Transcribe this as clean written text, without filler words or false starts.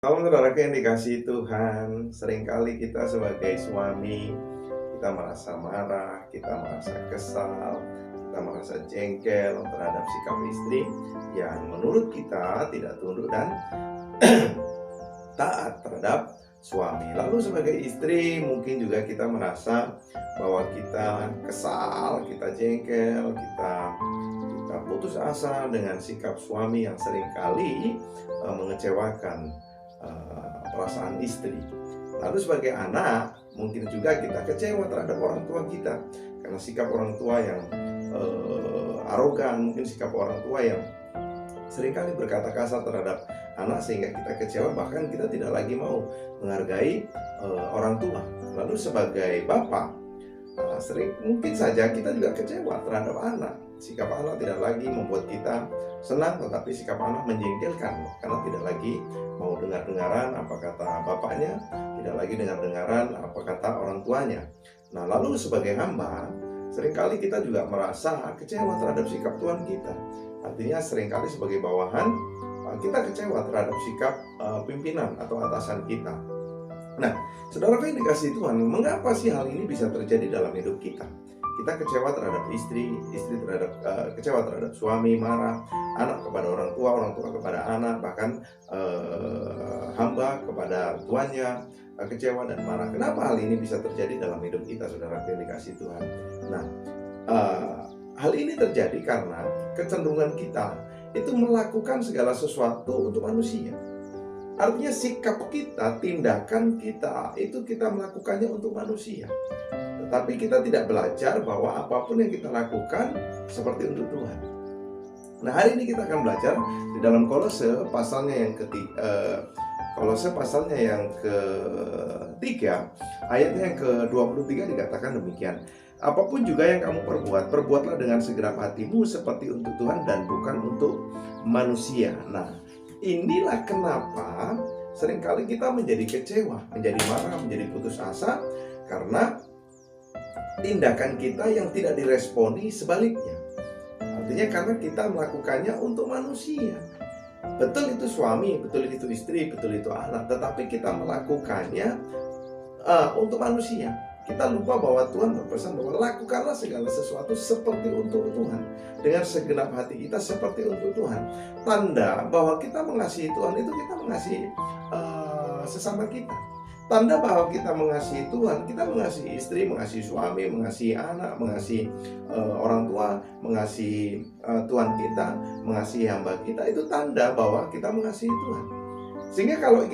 Salam saudaraku yang dikasihi Tuhan, seringkali kita sebagai suami, kita merasa marah, kita merasa kesal, kita merasa jengkel terhadap sikap istri yang menurut kita tidak tunduk dan taat terhadap suami. Lalu sebagai istri mungkin juga kita merasa bahwa kita kesal, kita jengkel, kita putus asa dengan sikap suami yang seringkali mengecewakan perasaan istri. Lalu sebagai anak mungkin juga kita kecewa terhadap orang tua kita karena sikap orang tua yang arogan, mungkin sikap orang tua yang seringkali berkata kasar terhadap anak sehingga kita kecewa, bahkan kita tidak lagi mau menghargai orang tua. Lalu sebagai bapak mungkin saja kita juga kecewa terhadap anak. Sikap anak tidak lagi membuat kita senang, tetapi sikap anak menjengkelkan karena tidak lagi mau dengar-dengaran apa kata bapaknya, tidak lagi dengar-dengaran apa kata orang tuanya. Nah, lalu sebagai hamba, seringkali kita juga merasa kecewa terhadap sikap Tuhan kita. Artinya seringkali sebagai bawahan, kita kecewa terhadap sikap pimpinan atau atasan kita. Nah, saudara yang dikasihi Tuhan, mengapa sih hal ini bisa terjadi dalam hidup kita? Kita kecewa terhadap istri kecewa terhadap suami, marah, anak kepada orang tua kepada anak, bahkan hamba kepada tuannya, kecewa dan marah. Kenapa hal ini bisa terjadi dalam hidup kita, saudara yang dikasihi Tuhan? Nah, hal ini terjadi karena kecenderungan kita itu melakukan segala sesuatu untuk manusia. Artinya sikap kita, tindakan kita, itu kita melakukannya untuk manusia. Tetapi kita tidak belajar bahwa apapun yang kita lakukan seperti untuk Tuhan. Nah, hari ini kita akan belajar di dalam Kolose pasalnya yang ketiga, ayatnya yang ke-23 dikatakan demikian. Apapun juga yang kamu perbuat, perbuatlah dengan segenap hatimu seperti untuk Tuhan dan bukan untuk manusia. Nah, inilah kenapa seringkali kita menjadi kecewa, menjadi marah, menjadi putus asa karena tindakan kita yang tidak diresponi sebaliknya. Artinya karena kita melakukannya untuk manusia. Betul itu suami, betul itu istri, betul itu anak, tetapi kita melakukannya untuk manusia. Kita lupa bahwa Tuhan berpesan bahwa lakukanlah segala sesuatu seperti untuk Tuhan, dengan segenap hati kita seperti untuk Tuhan. Tanda bahwa kita mengasihi Tuhan itu kita mengasihi sesama kita. Tanda bahwa kita mengasihi Tuhan, kita mengasihi istri, mengasihi suami, mengasihi anak, mengasihi orang tua, mengasihi Tuhan kita, mengasihi hamba kita, itu tanda bahwa kita mengasihi Tuhan. Sehingga kalau